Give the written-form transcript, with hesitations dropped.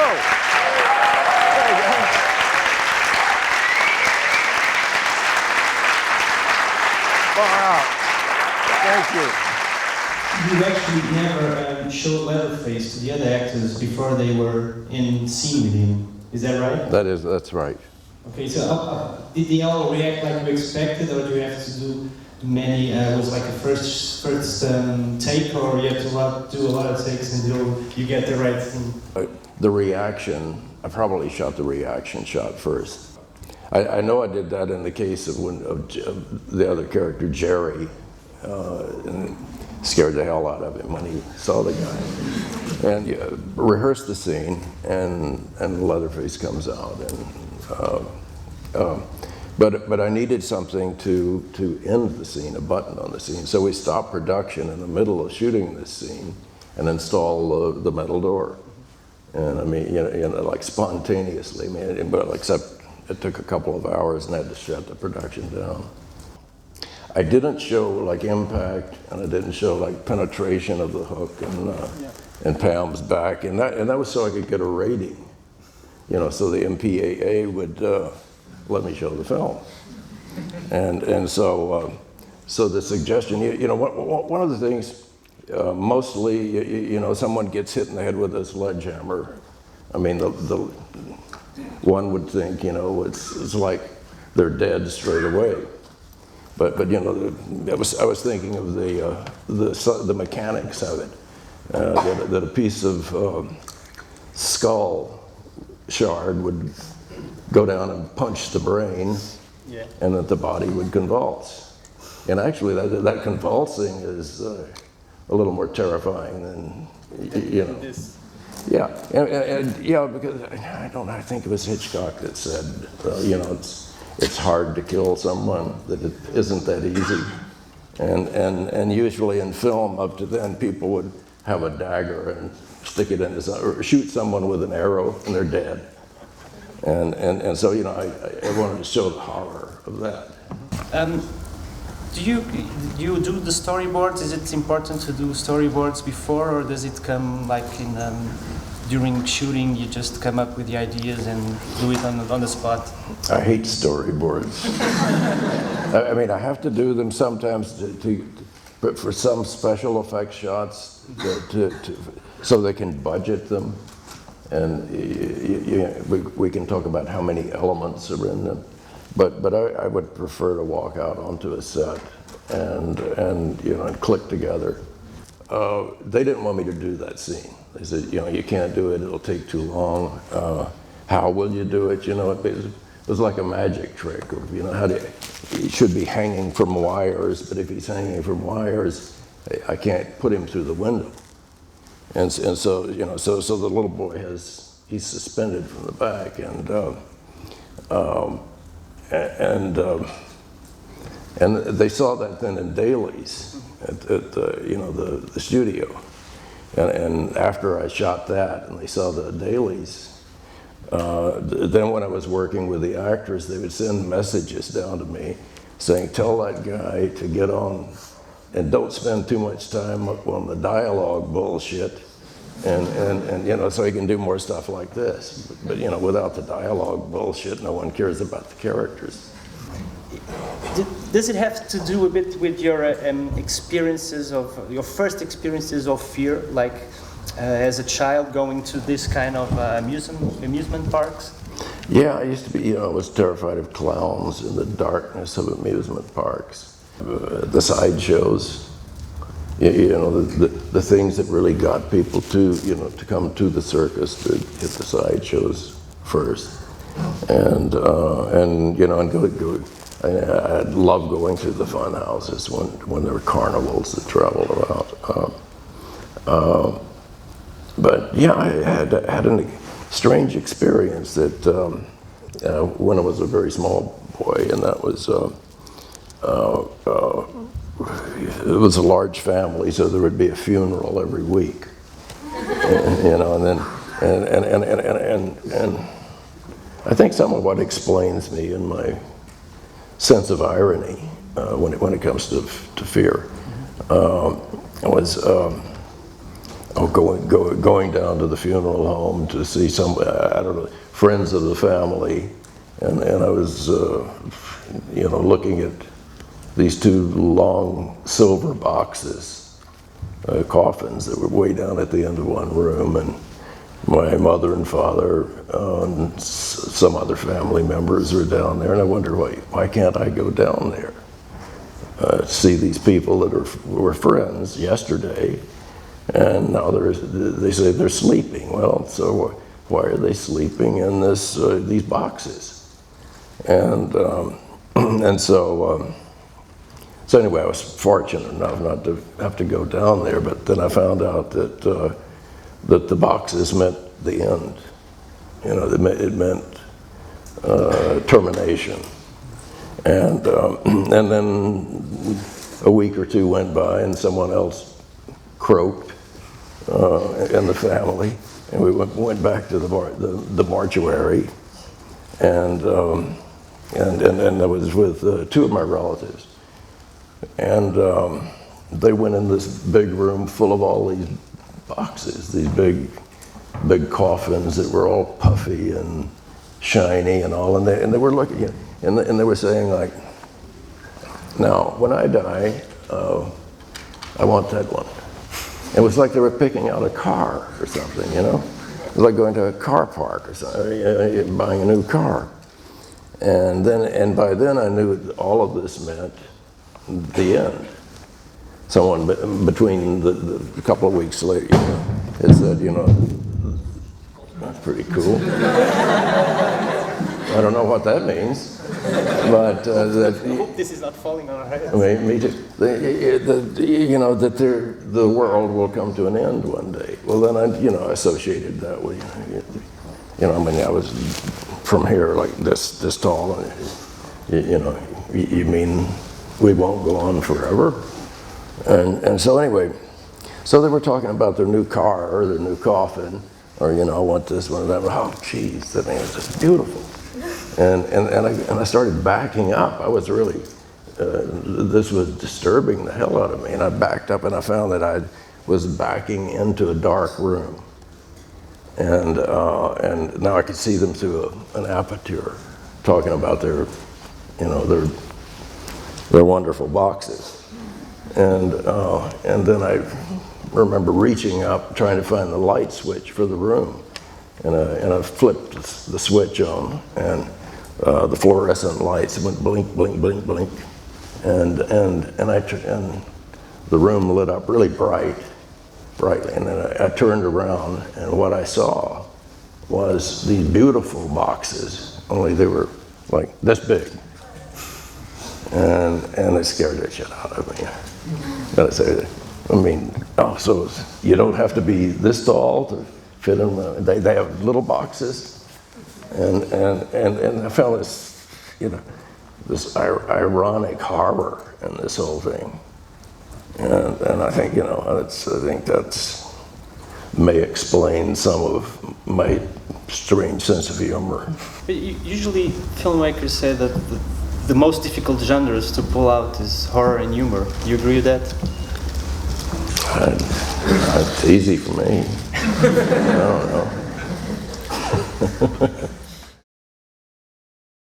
There you go. Far out. Thank you. You actually never showed Leatherface to the other actors before they were in scene with him. Is that right? That's right. Okay, so did they all react like you expected, or do you have to do many? Was like a first take, or you have to do a lot of takes until you get the right thing? The reaction, I probably shot the reaction shot first. I know I did that in the case of the other character, Jerry, and scared the hell out of him when he saw the guy. And rehearsed the scene, and Leatherface comes out, and but I needed something to end the scene, a button on the scene. So we stopped production in the middle of shooting this scene and installed the metal door. And I mean, like spontaneously, but except it took a couple of hours and I had to shut the production down. I didn't show like impact, and I didn't show like penetration of the hook and Pam's back, and that was so I could get a rating, so the MPAA would let me show the film, and so the suggestion, one of the things, mostly, someone gets hit in the head with a sledgehammer. I mean, the one would think, it's like they're dead straight away. But I was thinking of the mechanics of it. That a piece of skull shard would go down and punch the brain, and that the body would convulse. And actually, that convulsing is a little more terrifying than Yeah, and because I think it was Hitchcock that said, it's hard to kill someone, that it isn't that easy. And usually in film, up to then, people would have a dagger and stick it in his, or shoot someone with an arrow and they're dead. And so, I wanted to show the horror of that. Do you do the storyboards? Is it important to do storyboards before, or does it come like during shooting, you just come up with the ideas and do it on the spot? I hate storyboards. I mean, I have to do them sometimes but for some special effects shots so they can budget them. And we can talk about how many elements are in them. But I would prefer to walk out onto a set and click together. They didn't want me to do that scene. They said, you can't do it, it'll take too long. How will you do it? It was like a magic trick of, he should be hanging from wires, but if he's hanging from wires, I can't put him through the window. And so, so the little boy he's suspended from the back, and they saw that then in dailies at the studio. And after I shot that and they saw the dailies, then when I was working with the actors, they would send messages down to me saying, tell that guy to get on and don't spend too much time on the dialogue bullshit, and so he can do more stuff like this. But without the dialogue bullshit, no one cares about the characters. Does it have to do a bit with your experiences your first experiences of fear, like as a child going to this kind of amusement parks? Yeah, I used to be, I was terrified of clowns in the darkness of amusement parks. The sideshows, the things that really got people to come to the circus, to hit the sideshows first. And go. I love going to the fun houses when there were carnivals that traveled around. But yeah, I had a strange experience that when I was a very small boy, and that was it was a large family, so there would be a funeral every week, and I think some of what explains me in my sense of irony when it comes to fear was going down to the funeral home to see some, I don't know, friends of the family, and I was, you know, looking at these two long silver boxes, coffins that were way down at the end of one room, and my mother and father and some other family members were down there, and I wondered, why can't I go down there? See these people that were friends yesterday, and now they say they're sleeping. Well, so why are they sleeping in these boxes? And so anyway, I was fortunate enough not to have to go down there, but then I found out that the boxes meant the end. You know, it meant termination. And then a week or two went by, and someone else croaked in the family, and we went back to the mortuary, and I was with two of my relatives, and they went in this big room full of all these boxes, these big coffins that were all puffy and shiny and all, and they were looking at, and they were saying, like, now when I die, I want that one. It was like they were picking out a car or something, you know? It was like going to a car park or something, buying a new car. And by then I knew all of this meant the end. Someone between a couple of weeks later, you know, had said, you know, that's pretty cool. I don't know what that means, but I hope this is not falling on our heads. me too. You know, that the world will come to an end one day. Well, then I, you know, associated that with, you know, I mean, I was from here like this tall, and you know, you mean we won't go on forever? And so anyway, so they were talking about their new car or their new coffin, or, you know, I want this one and that one. Oh, geez, that thing was just beautiful. And I started backing up. I was really, this was disturbing the hell out of me. And I backed up, and I found that I was backing into a dark room. And now I could see them through an aperture, talking about their, you know, their wonderful boxes. And then I remember reaching up, trying to find the light switch for the room. And I flipped the switch on, and the fluorescent lights went blink, blink, blink, blink. And the room lit up really brightly. And then I turned around, and what I saw was these beautiful boxes, only they were like this big. And it scared the shit out of me. And I said, I mean, oh, so you don't have to be this tall to fit in. They have little boxes, and I found this, you know, this ironic horror in this whole thing. And I think, you know, I think that's may explain some of my strange sense of humor. Usually, filmmakers say that the most difficult genres to pull out is horror and humor. Do you agree with that? It's easy for me. I don't know.